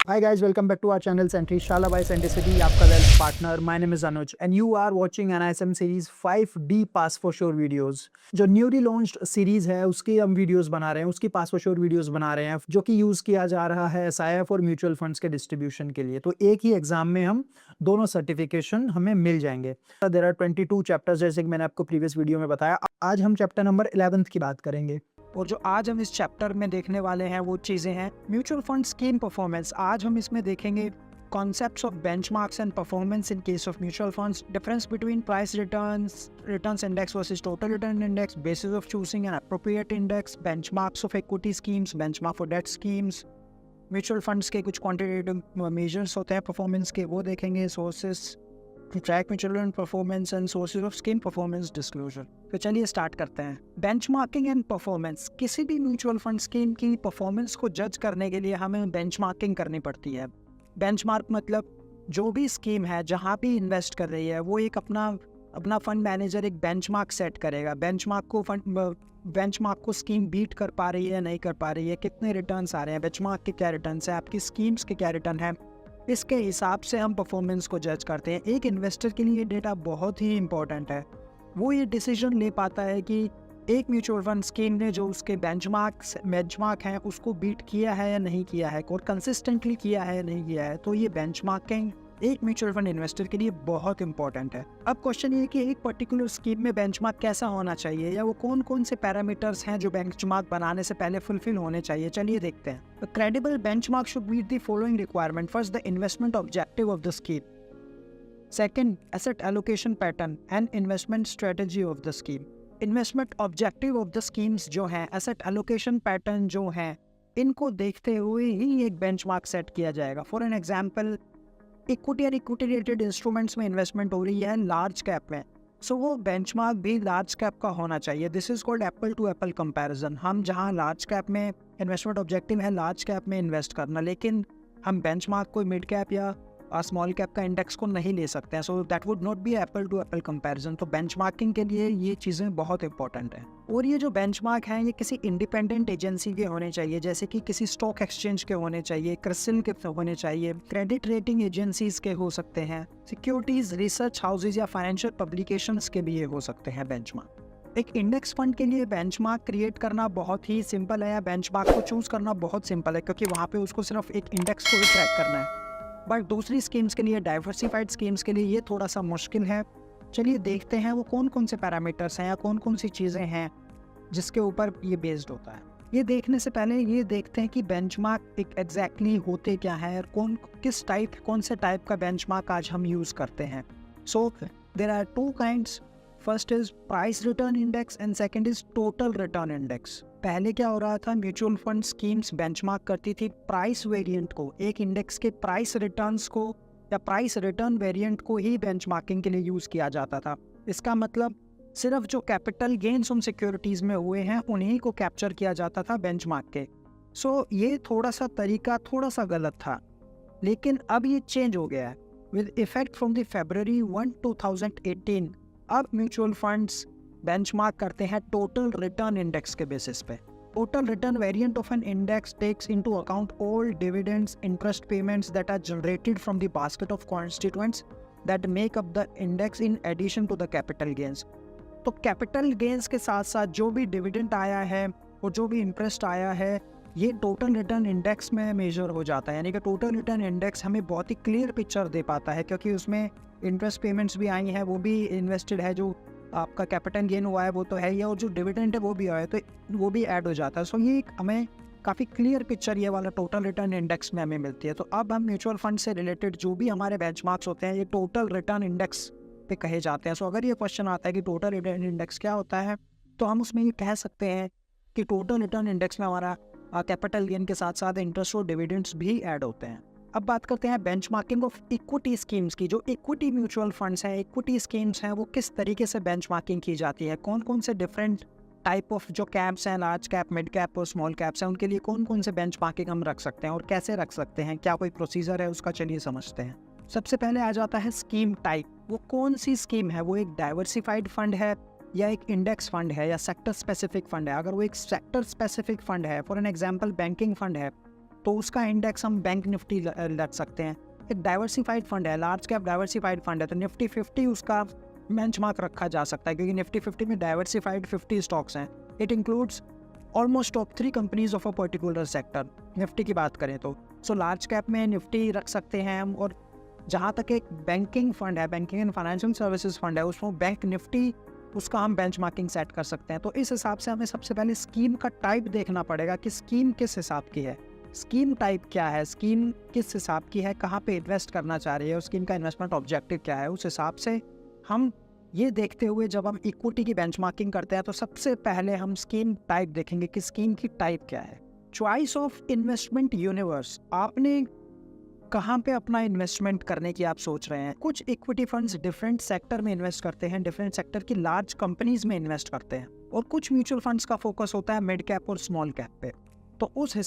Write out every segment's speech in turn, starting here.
Hi guys, welcome back to our channel Sentry Shala by Centricity, आपका wealth partner. My name is Anuj and you are watching NISM series 5D Pass for Sure videos. जो newly launched series है उसकी हम videos बना रहे हैं, उसकी पास for sure videos बना रहे हैं जो कि यूज किया जा रहा है SIF और म्यूचुअल फंड्स के डिस्ट्रीब्यूशन के लिए. तो एक ही एग्जाम में हम दोनों सर्टिफिकेशन हमें मिल जाएंगे. देयर आर 22 चैप्टर्स जैसे कि मैंने आपको प्रीवियस वीडियो में बताया. आज हम चैप्टर नंबर 11th की बात करेंगे. और जो आज हम इस चैप्टर में देखने वाले हैं वो चीज़ें हैं म्यूचुअल फंड स्कीम परफॉर्मेंस. आज हम इसमें देखेंगे concepts of benchmarks and performance in case of mutual funds, difference between price returns index versus total return index, basis of choosing an appropriate index, benchmarks of equity schemes, benchmark for debt schemes, mutual funds के कुछ quantitative measures होते हैं performance के, वो देखेंगे, sources to track mutual fund performance and sources of scheme performance disclosure. तो चलिए start करते हैं. Benchmarking and performance. किसी भी म्यूचुअल फंड स्कीम की परफॉर्मेंस को जज करने के लिए हमें बेंचमार्किंग करनी पड़ती है. बेंचमार्क मतलब जो भी स्कीम है जहाँ भी इन्वेस्ट कर रही है वो एक अपना फंड मैनेजर एक बेंचमार्क सेट करेगा. बेंचमार्क को स्कीम बीट कर पा रही है, नहीं कर पा रही है, कितने रिटर्न्स आ रहे हैं, बेंचमार्क के क्या रिटर्न्स है, आपकी स्कीम्स के क्या रिटर्न है, इसके हिसाब से हम परफॉर्मेंस को जज करते हैं. एक इन्वेस्टर के लिए ये डेटा बहुत ही इंपॉर्टेंट है. वो ये डिसीजन ले पाता है कि एक म्यूचुअल फंड स्कीम ने जो उसके बेंचमार्क हैं उसको बीट किया है या नहीं किया है, और कंसिस्टेंटली किया है या नहीं किया है. तो ये बेंचमार्किंग एक म्यूचुअल फंड इन्वेस्टर के लिए बहुत इंपॉर्टेंट है. अब क्वेश्चन ये कि एक पर्टिकुलर स्कीम में बेंचमार्क कैसा होना चाहिए या वो कौन कौन से पैरामीटर्स हैं जो बेंचमार्क बनाने से पहले फुलफिल होने चाहिए. चलिए देखते हैं. A credible benchmark should meet the following requirement. First, the investment objective of the scheme. Second, asset allocation pattern and investment strategy of the scheme. Investment objective of the schemes जो हैं, asset allocation pattern जो हैं, इनको देखते हुए ही एक benchmark set किया जाएगा. For an example, इक्विटी और इक्विटी रिलेटेड इंस्ट्रूमेंट्स में इन्वेस्टमेंट हो रही है लार्ज कैप में, सो वो बेंचमार्क भी लार्ज कैप का होना चाहिए. This is called apple to apple comparison. हम जहां लार्ज कैप में इन्वेस्टमेंट ऑब्जेक्टिव है लार्ज कैप में इन्वेस्ट करना, लेकिन हम बेंचमार्क कोई मिड कैप या स्मॉल कैप का इंडेक्स को नहीं ले सकते हैं. So that would not be apple to apple comparison. तो बेंचमार्किंग के लिए ये चीज़ें बहुत इंपॉर्टेंट हैं. और ये जो बेंचमार्क हैं ये किसी इंडिपेंडेंट एजेंसी के होने चाहिए, जैसे कि किसी स्टॉक एक्सचेंज के होने चाहिए, क्रिसिल के होने चाहिए, क्रेडिट रेटिंग एजेंसीज के हो सकते हैं, सिक्योरिटीज रिसर्च हाउसेज या फाइनेंशियल पब्लिकेशंस के भी ये हो सकते हैं बेंचमार्क. एक इंडेक्स फंड के लिए बेंचमार्क क्रिएट करना बहुत ही सिंपल है, या बेंचमार्क को चूज करना बहुत सिंपल है, क्योंकि वहाँ पे उसको सिर्फ एक इंडेक्स को ही ट्रैक करना है. बट दूसरी स्कीम्स के लिए, डाइवर्सिफाइड स्कीम्स के लिए ये थोड़ा सा मुश्किल है. चलिए देखते हैं वो कौन कौन से पैरामीटर्स हैं या कौन कौन सी चीज़ें हैं जिसके ऊपर ये बेस्ड होता है. ये देखने से पहले ये देखते हैं कि बेंचमार्क एक एग्जैक्टली होते क्या है और कौन से टाइप का बेंचमार्क आज हम यूज़ करते हैं. So there are two kinds. First is price return index and second is total return index. पहले क्या हो रहा था, म्यूचुअल फंड स्कीम्स बेंचमार्क करती थी प्राइस वेरिएंट को, एक इंडेक्स के प्राइस रिटर्न्स को या प्राइस रिटर्न वेरिएंट को ही बेंचमार्किंग के लिए यूज़ किया जाता था. इसका मतलब सिर्फ जो कैपिटल गेन्स उन सिक्योरिटीज़ में हुए हैं उन्हीं को कैप्चर किया जाता था बेंचमार्क के. सो ये तरीका थोड़ा सा गलत था, लेकिन अब ये चेंज हो गया है. With effect from the February 1, 2018 अब म्यूचुअल फंड्स बेंचमार्क करते हैं टोटल रिटर्न इंडेक्स के बेसिस पे. Total return variant of an index takes into account all dividends, interest payments that are generated from the basket of constituents that make up the index in addition to the capital gains. तो capital gains के साथ साथ जो भी dividend आया है और जो भी इंटरेस्ट आया है ये टोटल रिटर्न इंडेक्स में मेजर हो जाता है. यानी कि टोटल रिटर्न इंडेक्स हमें बहुत ही क्लियर पिक्चर दे पाता है, क्योंकि उसमें इंटरेस्ट पेमेंट्स भी आई हैं, वो भी इन्वेस्टेड है, जो आपका कैपिटल गेन हुआ है वो तो है ही, और जो डिविडेंड है वो भी आया है तो वो भी ऐड हो जाता है. सो ये हमें काफ़ी क्लियर पिक्चर ये वाला टोटल रिटर्न इंडेक्स में हमें मिलती है. तो अब हम म्यूचुअल फंड से रिलेटेड जो भी हमारे बेंचमार्क्स होते हैं ये टोटल रिटर्न इंडेक्स पे कहे जाते हैं. सो अगर ये क्वेश्चन आता है कि टोटल रिटर्न इंडेक्स क्या होता है, तो हम उसमें ये कह सकते हैं कि टोटल रिटर्न इंडेक्स में हमारा कैपिटल गेन के साथ साथ इंटरेस्ट और डिविडेंड्स भी ऐड होते हैं. अब बात करते हैं बेंचमार्किंग ऑफ इक्विटी स्कीम्स की. जो इक्विटी म्यूचुअल फंड्स हैं, इक्विटी स्कीम्स हैं, वो किस तरीके से बेंचमार्किंग की जाती है, कौन कौन से डिफरेंट टाइप ऑफ जो कैप्स हैं, लार्ज कैप, मिड कैप और स्मॉल कैप्स हैं, उनके लिए कौन कौन से बेंचमार्किंग हम रख सकते हैं और कैसे रख सकते हैं, क्या कोई प्रोसीजर है उसका, चलिए समझते हैं. सबसे पहले आ जाता है स्कीम टाइप. वो कौन सी स्कीम है, वो एक डाइवर्सिफाइड फंड है या एक इंडेक्स फंड है या सेक्टर स्पेसिफिक फंड है. अगर वो एक सेक्टर स्पेसिफिक फंड है, for an example banking fund है, तो उसका इंडेक्स हम बैंक निफ्टी रख सकते हैं। एक डाइवर्सिफाइड फंड है, लार्ज कैप डाइवर्सिफाइड फंड है, तो निफ्टी 50 उसका बेंचमार्क रखा जा सकता है, क्योंकि निफ्टी 50 में डाइवर्सिफाइड 50 स्टॉक्स हैं। It includes almost top 3 companies of a particular sector, Nifty की बात करें तो। सो लार्ज कैप में निफ्टी रख सकते हैं हम। और जहाँ तक एक बैंकिंग फंड है, banking and financial services fund है, उसमें बैंक निफ्टी उसका हम बेंचमार्किंग सेट कर सकते हैं। तो इस हिसाब से हमें सबसे पहले स्कीम का टाइप देखना पड़ेगा कि स्कीम किस हिसाब की है, स्कीम टाइप क्या है, स्कीम किस हिसाब की है, कहाँ पे इन्वेस्ट करना चाह रही है, और स्कीम का इन्वेस्टमेंट ऑब्जेक्टिव क्या है। उस हिसाब से हम ये देखते हुए जब हम इक्विटी की बेंचमार्किंग करते हैं तो सबसे पहले हम स्कीम टाइप देखेंगे कि स्कीम की टाइप क्या है। चॉइस ऑफ इन्वेस्टमेंट यूनिवर्स, आपने कहाँ पे अपना इन्वेस्टमेंट करने की आप सोच रहे हैं। कुछ इक्विटी फंड्स डिफरेंट सेक्टर में इन्वेस्ट करते हैं, डिफरेंट सेक्टर की लार्ज कंपनीज में इन्वेस्ट करते हैं, और कुछ म्यूचुअल फंड्स का फोकस होता है मिड कैप और स्मॉल कैप पे। तो उसी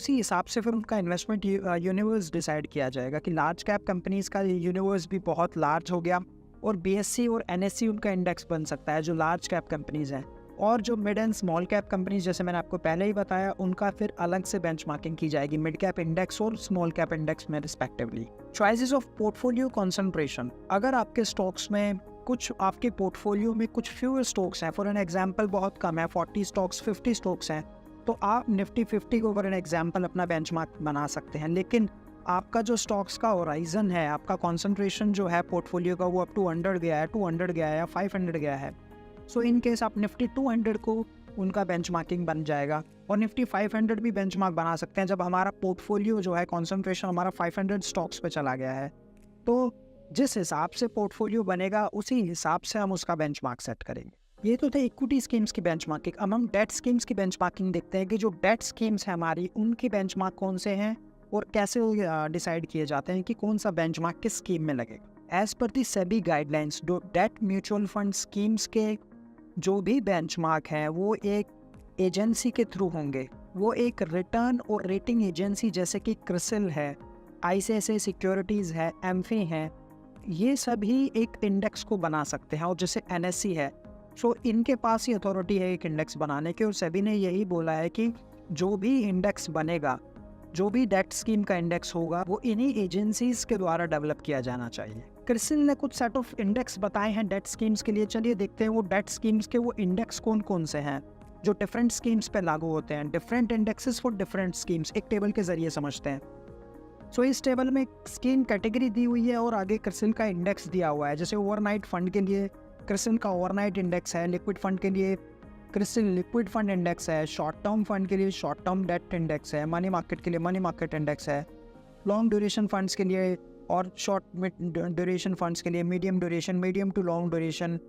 हिसाब से फिर उनका इन्वेस्टमेंट यूनिवर्स डिसाइड किया जाएगा कि लार्ज कैप कंपनीज का यूनिवर्स भी बहुत लार्ज हो गया, और BSE और NSE उनका इंडेक्स बन सकता है जो लार्ज कैप कंपनीज हैं, और जो mid and small cap companies जैसे मैंने आपको पहले ही बताया उनका फिर अलग से बेंचमार्किंग की जाएगी मिड कैप इंडेक्स और स्मॉल कैप इंडेक्स में respectively. Choices of portfolio concentration, अगर आपके स्टॉक्स में कुछ आपके पोर्टफोलियो में कुछ फ्यूअर स्टॉक्स हैं, फॉर एन एग्जांपल बहुत कम है, 40 स्टॉक्स 50 स्टॉक्स हैं, तो आप निफ्टी 50 को फॉर एन एग्जांपल अपना बेंचमार्क बना सकते हैं। लेकिन आपका जो स्टॉक्स का होराइजन है, आपका कॉन्सेंट्रेशन जो है पोर्टफोलियो का, वो अब 200 गया है, 200 गया है या 500 गया है, सो इन केस आप निफ्टी 200 को उनका बेंचमार्किंग बन जाएगा, और निफ्टी 500 भी बेंचमार्क बना सकते हैं जब हमारा पोर्टफोलियो जो है कॉन्सेंट्रेशन हमारा 500 स्टॉक्स पे चला गया है। तो जिस हिसाब से पोर्टफोलियो बनेगा उसी हिसाब से हम उसका बेंचमार्क सेट करेंगे। ये तो थे इक्विटी स्कीम्स की बेंचमार्किंग। अब हम डेट स्कीम्स की बेंचमार्किंग देखते हैं कि जो डेट स्कीम्स है हमारी, उनकी बेंचमार्क कौन से हैं और कैसे डिसाइड किए जाते हैं कि कौन सा बेंचमार्क किस स्कीम में लगेगा। एज पर the SEBI guidelines, debt mutual fund schemes के जो भी बेंचमार्क हैं वो एक एजेंसी के थ्रू होंगे, वो एक रिटर्न और रेटिंग एजेंसी जैसे कि क्रिसिल है, ICICI सिक्योरिटीज़ है, एमफी है, ये सभी एक इंडेक्स को बना सकते हैं, और जैसे NSE है, सो इनके पास ही अथॉरिटी है एक इंडेक्स बनाने की, और सेबी ने यही बोला है कि जो भी इंडेक्स बनेगा, जो भी डेट स्कीम का इंडेक्स होगा, वो इन्हीं एजेंसीज के द्वारा डेवलप किया जाना चाहिए। क्रिसिल ने कुछ सेट ऑफ इंडेक्स बताए हैं डेट स्कीम्स के लिए। चलिए देखते हैं वो डेट स्कीम्स के वो इंडेक्स कौन कौन से हैं जो डिफरेंट स्कीम्स पे लागू होते हैं। Different indexes for different schemes, एक टेबल के जरिए समझते हैं। सो इस टेबल में स्कीम कैटेगरी दी हुई है और आगे क्रिसिल का इंडेक्स दिया हुआ है। जैसे ओवरनाइट फंड के लिए क्रिसिल का ओवरनाइट इंडेक्स है, लिक्विड फंड के लिए क्रिसिल लिक्विड फंड इंडेक्स है, शॉर्ट टर्म फंड के लिए शॉर्ट टर्म डेट इंडेक्स है, मनी मार्केट के लिए मनी मार्केट इंडेक्स है, लॉन्ग ड्यूरेशन फंड्स के लिए और शॉर्ट ड्यूरेशन फंड्स के लिए medium duration, medium to long duration,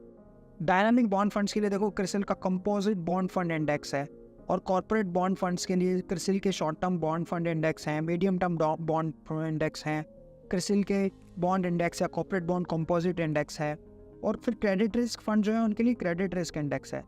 dynamic bond funds के लिए देखो क्रिसिल का कंपोजिट बॉन्ड फंड इंडेक्स है, और कॉर्पोरेट बॉन्ड फंड्स के लिए क्रिसिल के short term bond fund index हैं, मीडियम टर्म बॉन्ड इंडेक्स हैं, क्रिसिल के बॉन्ड इंडेक्स या कॉर्पोरेट बॉन्ड कंपोजिट इंडेक्स है, और फिर क्रेडिट रिस्क फंड जो है उनके लिए क्रेडिट रिस्क इंडेक्स है।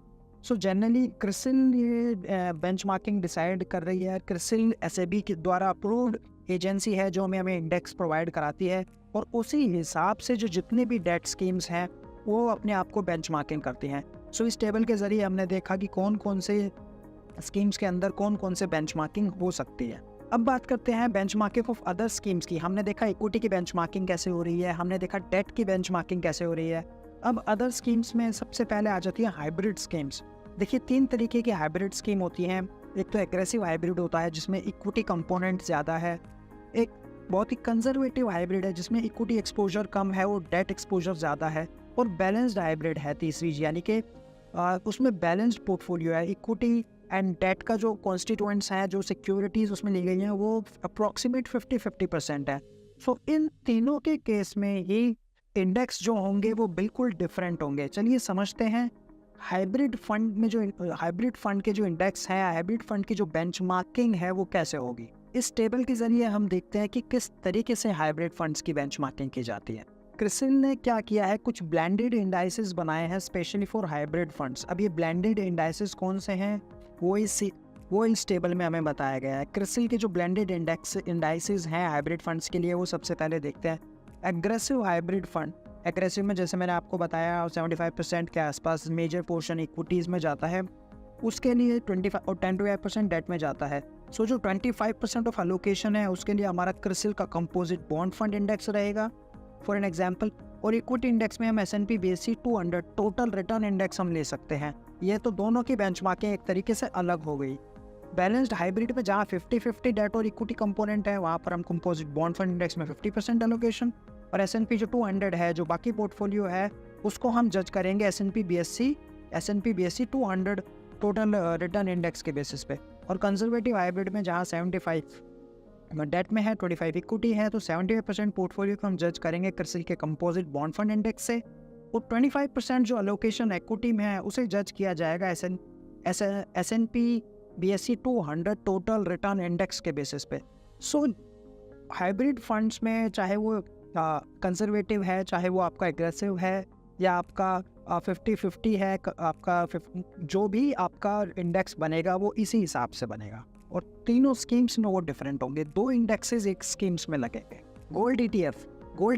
सो जनरली क्रिसिल ये बेंचमार्किंग डिसाइड कर रही है। क्रिसिल SEBI के द्वारा अप्रूव्ड एजेंसी है जो हमें इंडेक्स प्रोवाइड कराती है, और उसी हिसाब से जो जितने भी डेट स्कीम्स हैं वो अपने आप को बेंचमार्किंग करती हैं। सो इस टेबल के ज़रिए हमने देखा कि कौन कौन से स्कीम्स के अंदर कौन कौन से बेंचमार्किंग हो सकती है। अब बात करते हैं बेंचमार्किंग ऑफ अदर स्कीम्स की। हमने देखा इक्विटी की बेंचमार्किंग कैसे हो रही है, हमने देखा डेट की बेंचमार्किंग कैसे हो रही है। अब अदर स्कीम्स में सबसे पहले आ जाती है हाइब्रिड स्कीम्स। देखिए 3 तरीके की हाइब्रिड स्कीम होती हैं। एक तो एग्रेसिव हाइब्रिड होता है जिसमें इक्विटी कंपोनेंट ज़्यादा है, एक बहुत ही कंजर्वेटिव हाइब्रिड है जिसमें इक्विटी एक्सपोजर कम है और डेट एक्सपोजर ज़्यादा है, और बैलेंस्ड हाइब्रिड है तीसरी, यानी कि उसमें बैलेंस्ड पोर्टफोलियो है। इक्विटी एंड डेट का जो कॉन्स्टिट्यूएंट्स हैं, जो सिक्योरिटीज़ उसमें ली गई हैं, वो अप्रॉक्सीमेट 50-50% है। सो इन तीनों के केस में ही इंडेक्स जो होंगे वो बिल्कुल डिफरेंट होंगे। चलिए समझते हैं हाइब्रिड फंड में जो हाइब्रिड फंड के जो इंडेक्स हैं, हाइब्रिड फंड की जो बेंचमार्किंग है वो कैसे होगी। इस टेबल के जरिए हम देखते हैं कि किस तरीके से हाइब्रिड फंड्स की बेंचमार्किंग की जाती है। क्रिसिल ने क्या किया है, कुछ ब्लेंडेड इंडाइसेस बनाए हैं स्पेशली फॉर हाइब्रिड फंड्स। अब ये ब्लेंडेड इंडाइसेस कौन से हैं वो इस टेबल में हमें बताया गया है। क्रिसिल के जो ब्लेंडेड इंडाइसेस हैं हाइब्रिड फंड्स के लिए वो सबसे पहले देखते हैं। एग्रेसिव हाइब्रिड फंड, एग्रेसिव में जैसे मैंने आपको बताया 75% के आसपास मेजर पोर्शन इक्विटीज़ में जाता है, उसके लिए 25 और 10-12% डेट में जाता है। सो जो 25% ऑफ अलोकेशन है उसके लिए हमारा क्रिसिल का कंपोजिट बॉन्ड फंड इंडेक्स रहेगा फॉर एन एग्जांपल। और इक्विटी इंडेक्स में हम S&P BSE 200 total return index हम ले सकते हैं। ये तो दोनों की बेंचमार्किंग एक तरीके से अलग हो गई। बैलेंस्ड हाइब्रिड में जहाँ 50-50 डेट और इक्विटी कंपोनेंट है वहाँ पर हम कंपोजिट बॉन्ड फंड इंडेक्स में 50% एलोकेशन, और S&P जो 200 है जो बाकी पोर्टफोलियो है उसको हम जज करेंगे S&P BSE 200 total return index के बेसिस पे। और कंजर्वेटिव हाइब्रिड में जहाँ 75 डेट में है 25 इक्विटी है, तो 75% पोर्टफोलियो को हम जज करेंगे क्रिसिल के कंपोजिट बॉन्ड फंड इंडेक्स से, और 25% जो अलोकेशन इक्विटी में है उसे जज किया जाएगा S&P BSE 200 total return index के बेसिस पे। सो हाइब्रिड फंड्स में चाहे वो कंजर्वेटिव है, चाहे वो आपका एग्रेसिव है, या आपका 50-50 है, आपका जो भी आपका इंडेक्स बनेगा वो इसी हिसाब से बनेगा। और तीनों स्कीम्स में वो डिफरेंट होंगे। 2 इंडेक्सेस एक स्कीम्स में लगेंगे। गोल्ड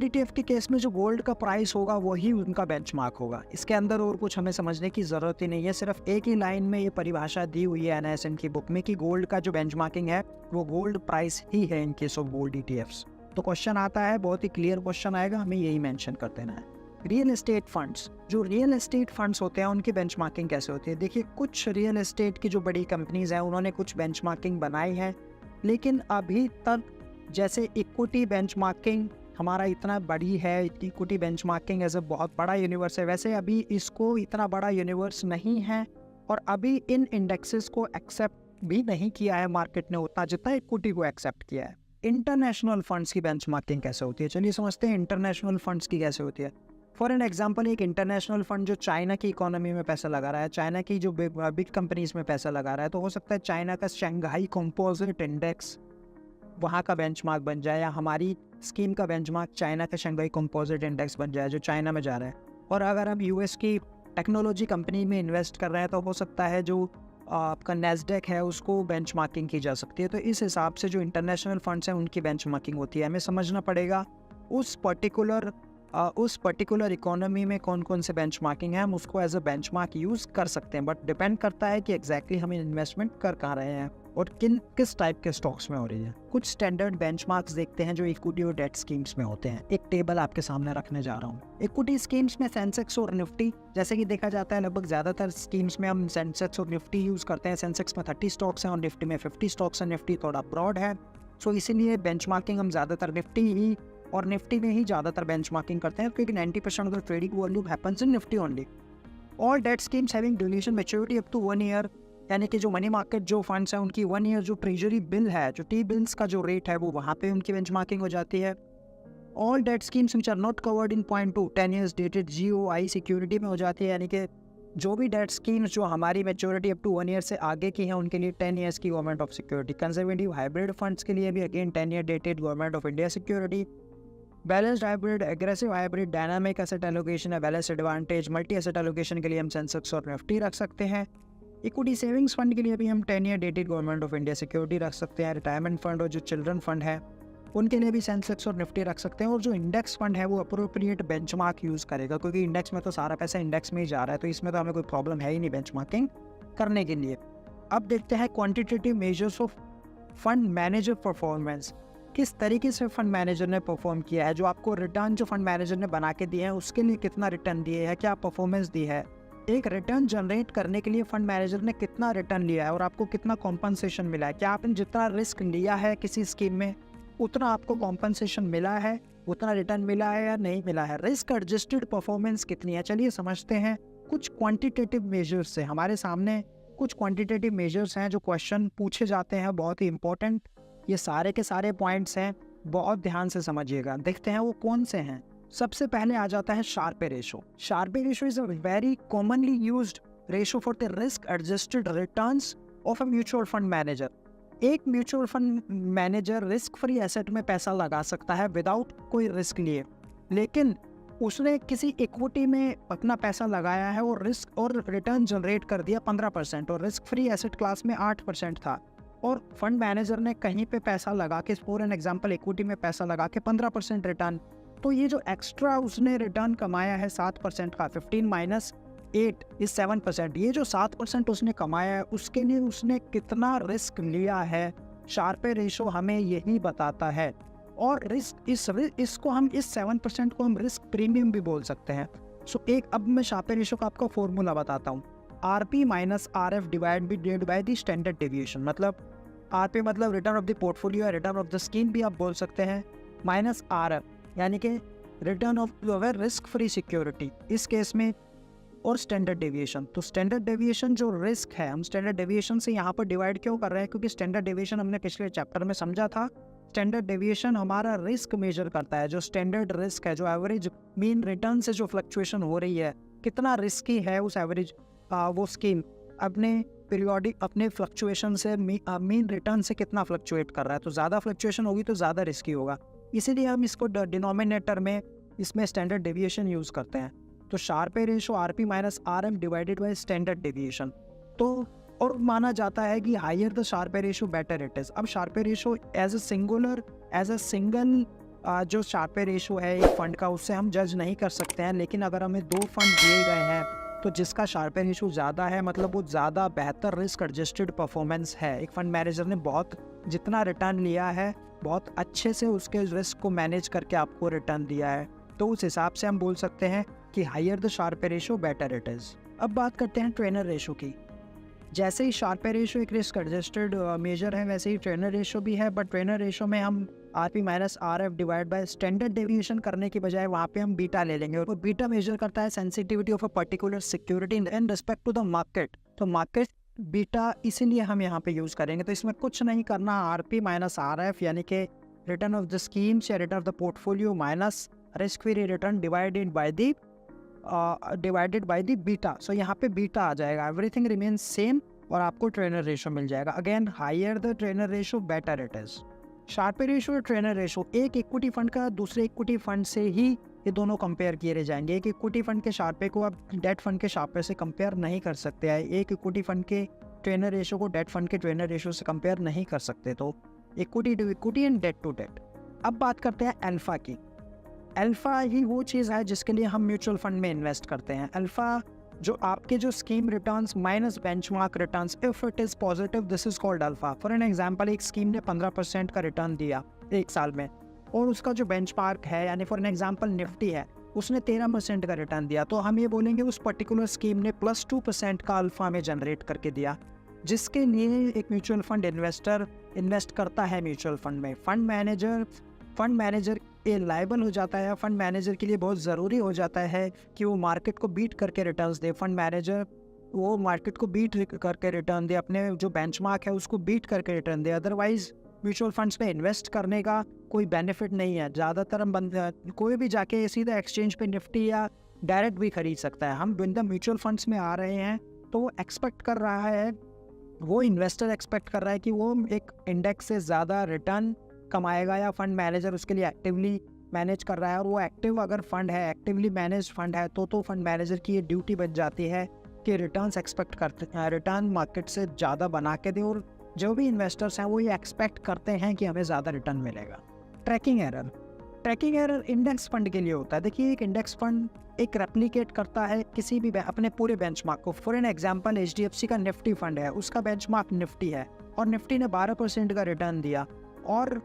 ETF के केस में जो गोल्ड का प्राइस होगा वही उनका बेंचमार्क होगा। इसके अंदर और कुछ हमें समझने की ज़रूरत ही नहीं है, सिर्फ एक ही लाइन में ये परिभाषा दी हुई है NISM की बुक में कि गोल्ड का जो बेंचमार्किंग है वो गोल्ड प्राइस ही है in case of gold ETFs। तो क्वेश्चन आता है, बहुत ही क्लियर क्वेश्चन आएगा, हमें यही मेंशन कर देना है। रियल एस्टेट फंड्स, जो रियल एस्टेट फंड्स होते हैं उनकी बेंचमार्किंग कैसे होती है? देखिए, कुछ रियल एस्टेट की जो बड़ी कंपनीज हैं उन्होंने कुछ बेंचमार्किंग बनाई है, लेकिन अभी तक जैसे इक्विटी बेंचमार्किंग हमारा इतना बड़ी है, इक्विटी बेंचमार्किंग एज ए बहुत बड़ा यूनिवर्स है, वैसे अभी इसको इतना बड़ा यूनिवर्स नहीं है, और अभी इन इंडेक्सेस को एक्सेप्ट भी नहीं किया है मार्केट ने उतना जितना इक्विटी को एक्सेप्ट किया है। इंटरनेशनल फंड्स की बेंचमार्किंग कैसे होती है? चलिए समझते हैं इंटरनेशनल फंड्स की कैसे होती है। फॉर एन एग्जाम्पल, एक इंटरनेशनल फंड जो चाइना की इकोनॉमी में पैसा लगा रहा है, चाइना की जो बिग कंपनीज में पैसा लगा रहा है, तो हो सकता है चाइना का शंघाई कंपोजिट इंडेक्स वहाँ का बेंचमार्क बन जाए, या हमारी स्कीम का बेंचमार्क चाइना का शंघाई कंपोजिट इंडेक्स बन जाए जो चाइना में जा रहा है। और अगर हम US की टेक्नोलॉजी कंपनी में इन्वेस्ट कर रहे हैं तो हो सकता है जो आपका नैस्डैक है उसको बेंचमार्किंग की जा सकती है। तो इस हिसाब से जो इंटरनेशनल फंड्स हैं उनकी बेंचमार्किंग होती है। हमें समझना पड़ेगा उस पर्टिकुलर इकोनॉमी में कौन कौन से बेंचमार्किंग है, हम उसको एज अ बेंचमार्क यूज़ कर सकते हैं, बट डिपेंड करता है कि एग्जैक्टली हम इन्वेस्टमेंट कर कहाँ रहे हैं और किस टाइप के स्टॉक्स में हो रही है। कुछ स्टैंडर्ड बेंचमार्क्स देखते हैं जो इक्विटी और डेट स्कीम्स में होते हैं। एक टेबल आपके सामने रखने जा रहा हूँ। इक्विटी स्कीम्स में सेंसेक्स और निफ्टी, जैसे कि देखा जाता है लगभग ज़्यादातर स्कीम्स में हम सेंसेक्स और निफ्टी यूज़ करते हैं। सेंसेक्स में 30 स्टॉक्स हैं और निफ्टी में 50 स्टॉक्स हैं। निफ्टी थोड़ा ब्रॉड है, सो इसीलिए बेंचमार्किंग हम ज़्यादातर निफ्टी में ही ज़्यादातर बेंचमार्किंग करते हैं, क्योंकि 90% of the trading volume happens in Nifty only. All debt schemes having duration maturity up to 1 year, यानी कि जो मनी मार्केट जो फंड्स हैं उनकी 1 ईयर जो ट्रेजरी बिल है, जो टी बिल्स का जो रेट है वो वहाँ पे उनकी बेंचमार्किंग हो जाती है। All debt schemes which are not covered in point 2 10 years dated GOI security में हो जाती है, यानी कि जो भी डेट स्कीम्स जो हमारी मैच्योरिटी अप टू 1 ईयर से आगे की हैं उनके लिए 10 ईयर्स की government of security. Conservative hybrid funds के लिए भी again 10 year dated government of India security. Balanced hybrid, aggressive hybrid, dynamic asset allocation है, balance advantage, multi asset allocation के लिए हम सेंसेक्स और निफ्टी रख सकते हैं। इक्विटी सेविंग्स फंड के लिए भी हम 10 year dated government of India security रख सकते हैं। रिटायरमेंट फंड और जो चिल्ड्रन फंड है उनके लिए भी सेंसेक्स और निफ्टी रख सकते हैं। और जो इंडेक्स फंड है वो अप्रोप्रिएट बेंचमार्क यूज़ करेगा, क्योंकि इंडेक्स में तो सारा पैसा इंडेक्स में ही जा रहा है, तो इसमें तो हमें कोई प्रॉब्लम है ही नहीं बेंचमार्किंग करने के लिए। अब देखते हैं quantitative measures of fund manager performance. किस तरीके से फंड मैनेजर ने परफॉर्म किया है, जो आपको रिटर्न जो फंड मैनेजर ने बना के दिए हैं उसके लिए कितना रिटर्न दिए है, क्या परफॉर्मेंस दी है। एक रिटर्न जनरेट करने के लिए फंड मैनेजर ने कितना रिटर्न लिया है और आपको कितना कॉम्पनसेशन मिला है। क्या आपने जितना रिस्क लिया है किसी स्कीम में उतना आपको कॉम्पनसेशन मिला है, उतना रिटर्न मिला है या नहीं मिला है। रिस्क एडजस्टेड परफॉर्मेंस कितनी है। चलिए समझते हैं कुछ क्वान्टिटेटिव मेजर्स से। हमारे सामने कुछ क्वान्टिटेटिव मेजर्स हैं जो क्वेश्चन पूछे जाते हैं, बहुत ही इंपॉर्टेंट। ये सारे के सारे पॉइंट्स हैं, बहुत ध्यान से समझिएगा। देखते हैं वो कौन से हैं। सबसे पहले आ जाता है Sharpe ratio. Sharpe ratio is a very commonly used ratio for the risk adjusted returns of a mutual fund manager. एक mutual fund manager risk free asset में पैसा लगा सकता है विदाउट कोई रिस्क लिए, लेकिन उसने किसी इक्विटी में अपना पैसा लगाया है और रिस्क और रिटर्न जनरेट कर दिया 15%, और रिस्क फ्री एसेट क्लास में 8% था, और फंड मैनेजर ने कहीं पे पैसा लगा के, फॉर एन एग्जांपल इक्विटी में पैसा लगा के 15% रिटर्न, तो ये जो एक्स्ट्रा उसने रिटर्न कमाया है 7% का, 15 माइनस 8 इज 7%। ये जो 7% उसने कमाया है उसके लिए उसने कितना रिस्क लिया है, शार्पे रेशो हमें यही बताता है। और इसको हम इस 7% को हम रिस्क प्रीमियम भी बोल सकते हैं। अब मैं शार्पे रेशो का आपको फॉर्मूला बताता हूँ। RP minus RF divide by the standard deviation, मतलब RP मतलब रिटर्न ऑफ द पोर्टफोलियो या रिटर्न ऑफ द स्कीम भी आप बोल सकते हैं, माइनस RF यानी कि return of risk free security इस केस में, और स्टैंडर्ड डेविएशन। तो स्टैंडर्ड डेविएशन जो रिस्क है, हम स्टैंडर्ड डेविएशन से यहाँ पर डिवाइड क्यों कर रहे हैं, क्योंकि स्टैंडर्ड डेविएशन हमने पिछले चैप्टर में समझा था। स्टैंडर्ड डेविएशन हमारा रिस्क मेजर करता है, जो स्टैंडर्ड रिस्क है, जो एवरेज मीन रिटर्न से जो फ्लक्चुएशन हो रही है, कितना रिस्की है उस एवरेज वो स्कीम अपने पीरियोडिक अपने फ्लक्चुएशन से मीन रिटर्न से कितना फ्लक्चुएट कर रहा है। तो ज़्यादा फ्लक्चुएशन होगी तो ज़्यादा रिस्की होगा, इसीलिए हम इसको डिनोमिनेटर में इसमें स्टैंडर्ड डेविएशन यूज़ करते हैं। तो Sharpe ratio RP minus RM divided by standard deviation. तो और माना जाता है कि higher the Sharpe ratio better it is. अब Sharpe ratio as a single जो शार्पे रेशो है एक फंड का, उससे हम जज नहीं कर सकते हैं। लेकिन अगर हमें 2 फंड दिए गए हैं तो जिसका शार्पे रेशो ज़्यादा है मतलब वो ज़्यादा बेहतर रिस्क एडजस्टेड परफॉर्मेंस है। एक फंड मैनेजर ने जितना रिटर्न लिया है बहुत अच्छे से उसके रिस्क को मैनेज करके आपको रिटर्न दिया है, तो उस हिसाब से हम बोल सकते हैं कि higher the Sharpe ratio better it is. अब बात करते हैं ट्रेनर रेशो की। जैसे ही शार्पे रेशो एक रिस्क एडजस्टेड मेजर है, वैसे ही ट्रेनर रेशो भी है, बट ट्रेनर रेशो में हम RP minus RF divide by standard deviation करने की बजाय वहाँ पे हम बीटा ले लेंगे। और बीटा मेजर करता है sensitivity of a particular security in respect to the market. तो मार्केट बीटा इसीलिए हम यहाँ पे यूज़ करेंगे। तो इसमें कुछ नहीं करना, RP माइनस RF यानी कि रिटर्न ऑफ द स्कीम्स या return of the portfolio minus risk free return divided by the beta. So यहाँ पे बीटा आ जाएगा, एवरीथिंग रिमेन सेम और आपको ट्रेनर रेशो मिल जाएगा। Again higher the Treynor ratio better it is. Sharpe ratio और Treynor ratio एक equity fund का दूसरे इक्विटी फंड से ही ये दोनों कंपेयर किए जाएंगे। एक इक्विटी फंड के शार्पे को आप डेट फंड के शार्पे से कंपेयर नहीं कर सकते हैं, एक इक्विटी फंड के ट्रेनर रेशो को डेट फंड के ट्रेनर रेशो से कंपेयर नहीं कर सकते। तो equity to equity and debt to debt. अब बात करते हैं अल्फा की। अल्फा ही वो चीज़ है जिसके लिए हम म्यूचुअल फंड में इन्वेस्ट करते हैं। अल्फा जो आपके जो scheme returns minus benchmark returns, if it is positive this is called alpha. For an example, एक स्कीम ने 15% का रिटर्न दिया एक साल में और उसका जो बेंचमार्क है यानी फॉर एन एग्जांपल निफ्टी है, उसने 13% का रिटर्न दिया, तो हम ये बोलेंगे उस पर्टिकुलर स्कीम ने +2% का अल्फा में जनरेट करके दिया, जिसके लिए एक म्यूचुअल फंड इन्वेस्टर इन्वेस्ट करता है म्यूचुअल फंड में। फंड मैनेजर ये लायबल हो जाता है, फंड मैनेजर के लिए बहुत ज़रूरी हो जाता है कि वो मार्केट को बीट करके रिटर्न्स दे। फंड मैनेजर वो मार्केट को बीट करके रिटर्न दे, अपने जो बेंचमार्क है उसको बीट करके रिटर्न दे। अदरवाइज म्यूचुअल फंड्स में इन्वेस्ट करने का कोई बेनिफिट नहीं है। ज़्यादातर हम कोई भी जाके सीधा एक्सचेंज पे निफ्टी या डायरेक्ट भी खरीद सकता है। हम बिंदा म्यूचुअल फंड्स में आ रहे हैं तो वो एक्सपेक्ट कर रहा है, वो इन्वेस्टर एक्सपेक्ट कर रहा है कि वो एक इंडेक्स से ज़्यादा रिटर्न कमाएगा या फंड मैनेजर उसके लिए एक्टिवली मैनेज कर रहा है। और वो एक्टिव अगर फंड है, एक्टिवली मैनेज फंड है, तो फंड मैनेजर की ये ड्यूटी बन जाती है कि रिटर्न्स एक्सपेक्ट करते हैं, रिटर्न मार्केट से ज़्यादा बना के दे। और जो भी इन्वेस्टर्स हैं वो ये एक्सपेक्ट करते हैं कि हमें ज़्यादा रिटर्न मिलेगा। ट्रैकिंग एरर इंडेक्स फंड के लिए होता है। देखिए, एक इंडेक्स फंड एक रेप्लिकेट करता है किसी भी अपने पूरे बेंचमार्क को। फॉर एन एग्जांपल, HDFC का निफ्टी फंड है, उसका बेंचमार्क निफ्टी है और निफ्टी ने 12% का रिटर्न दिया और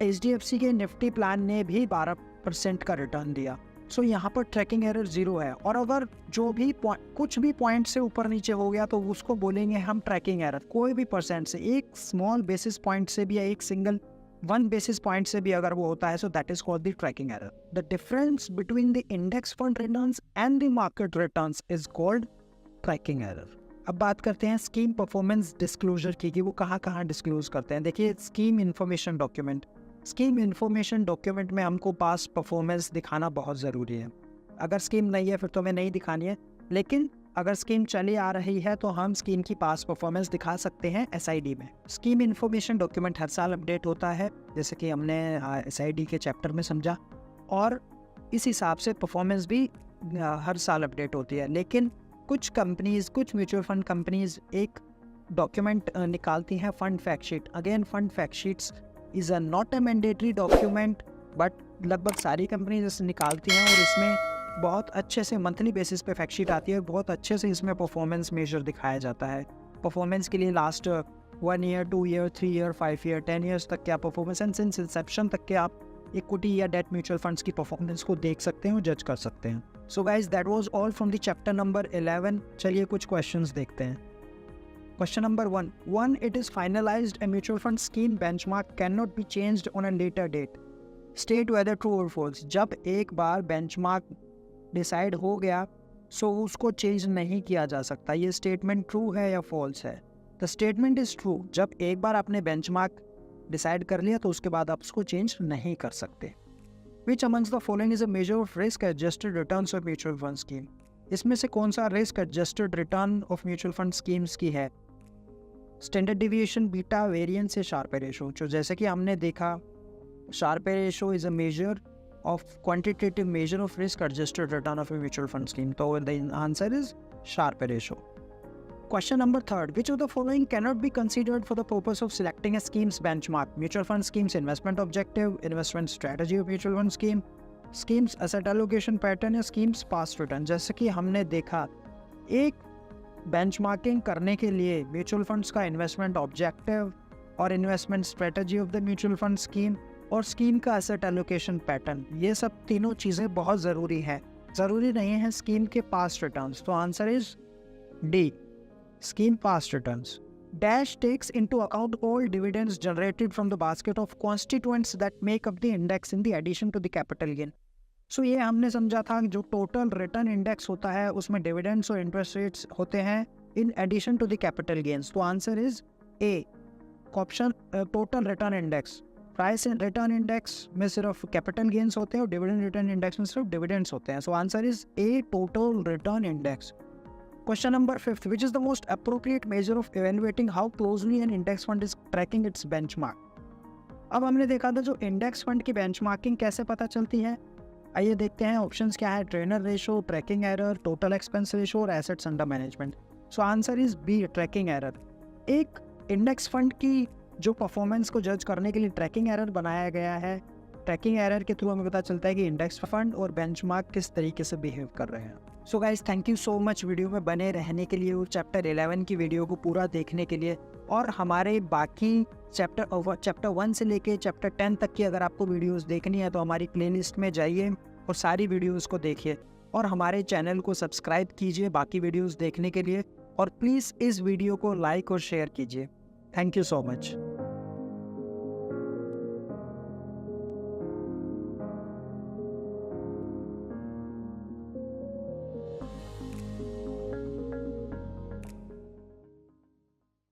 HDFC के निफ्टी प्लान ने भी 12% का रिटर्न दिया। सो यहाँ पर ट्रैकिंग एरर 0 है। और अगर जो भी कुछ भी पॉइंट से ऊपर नीचे हो गया तो उसको बोलेंगे हम ट्रैकिंग एरर। कोई भी परसेंट से, एक स्मॉल बेसिस पॉइंट से भी या एक सिंगल 1 बेसिस पॉइंट से भी अगर वो होता है, so that is called the tracking error. The difference between the index fund returns and the market returns is called tracking error. अब बात करते हैं स्कीम परफॉर्मेंस डिस्क्लोजर की, कि वो कहाँ डिस्क्लोज करते हैं। देखिए, स्कीम इन्फॉर्मेशन डॉक्यूमेंट में हमको पास परफॉर्मेंस दिखाना बहुत ज़रूरी है। अगर स्कीम नहीं है फिर तो हमें नहीं दिखानी है, लेकिन अगर स्कीम चली आ रही है तो हम स्कीम की पास परफॉर्मेंस दिखा सकते हैं SID में। स्कीम इन्फॉर्मेशन डॉक्यूमेंट हर साल अपडेट होता है, जैसे कि हमने SID के चैप्टर में समझा, और इस हिसाब से परफॉर्मेंस भी हर साल अपडेट होती है। लेकिन कुछ म्यूचुअल फंड कंपनीज एक डॉक्यूमेंट निकालती हैं, fund fact sheet. Again, fund fact sheets is not a mandatory document, but लगभग सारी कंपनीज इसे निकालती हैं और इसमें बहुत अच्छे से मंथली बेसिस पे फैक्ट शीट आती है, बहुत अच्छे से इसमें परफॉर्मेंस मेजर दिखाया जाता है। परफॉर्मेंस के लिए last 1 year, 2 year, 3 year, 5 year, 10 years तक क्या परफॉर्मेंस एंड सिंस इंसेप्शन तक के आप इक्विटी या डेट म्यूचुअल फंड्स की परफॉर्मेंस को देख सकते हैं और जज कर सकते हैं। So guys, that was all from the chapter number 11। चलिए कुछ क्वेश्चंस देखते हैं। Question number 1. It is finalized a mutual fund scheme benchmark cannot be changed on a later date. State whether true or false. जब एक बार benchmark decide हो गया सो उसको change नहीं किया जा सकता। ये स्टेटमेंट ट्रू है या फॉल्स है? The statement is true. जब एक बार आपने बेंचमार्क डिसाइड कर लिया तो उसके बाद आप उसको चेंज नहीं कर सकते। Which amongst the following is a measure of risk adjusted returns of mutual fund scheme? इसमें से कौन सा risk adjusted return of mutual fund schemes की है? स्टैंडर्ड डिविएशन, बीटा, वेरिएंस या शार्प रेशो? जो जैसे कि हमने देखा, Sharpe ratio is a measure of quantitative measure of risk adjusted return of a mutual fund scheme. So the answer is Sharpe ratio. Question number 3. Which of the following cannot be considered for the purpose of selecting a scheme's benchmark? Mutual fund scheme's investment objective, investment strategy of mutual fund scheme, scheme's asset allocation pattern या scheme's past return? जैसे कि हमने देखा, एक benchmarking करने के लिए mutual funds का इन्वेस्टमेंट ऑब्जेक्टिव और investment strategy of the mutual fund scheme और स्कीम का एसेट एलोकेशन पैटर्न, ये सब तीनों चीज़ें बहुत ज़रूरी है। ज़रूरी नहीं है स्कीम के पास्ट रिटर्न्स। तो answer is D, scheme past returns. Dash takes into account all dividends generated from the basket of constituents that make up the index in the addition to the capital gain. So ये हमने समझा था जो total return index होता है उसमें dividends और interest rates होते हैं in addition to the capital gains. तो answer is A, option total return index. Price and return index में सिर्फ कैपिटल गेन्स होते हैं और डिविडेंड रिटर्न इंडेक्स में सिर्फ डिविडेंड्स होते हैं। So answer is A, total return index. Question number 5. Which is the most appropriate measure of evaluating how closely an index fund is tracking its benchmark? अब हमने देखा था जो इंडेक्स फंड की बेंचमार्किंग कैसे पता चलती है। आइए देखते हैं ऑप्शंस क्या है। Treynor ratio, tracking error, total expense ratio और assets under management. So answer is B, tracking error. एक इंडेक्स फंड की जो परफॉर्मेंस को जज करने के लिए ट्रैकिंग एरर बनाया गया है। ट्रैकिंग एरर के थ्रू हमें पता चलता है कि इंडेक्स फंड और बेंचमार्क किस तरीके से बिहेव कर रहे हैं। So guys, thank you so much video में बने रहने के लिए और चैप्टर 11 की वीडियो को पूरा देखने के लिए। और हमारे बाकी चैप्टर 1 से लेके चैप्टर 10 तक की अगर आपको वीडियोस देखनी है तो हमारी प्लेलिस्ट में जाइए और सारी वीडियोस को देखिए और हमारे चैनल को सब्सक्राइब कीजिए बाकी वीडियोस देखने के लिए। और प्लीज़ इस वीडियो को लाइक और शेयर कीजिए। Thank you so much.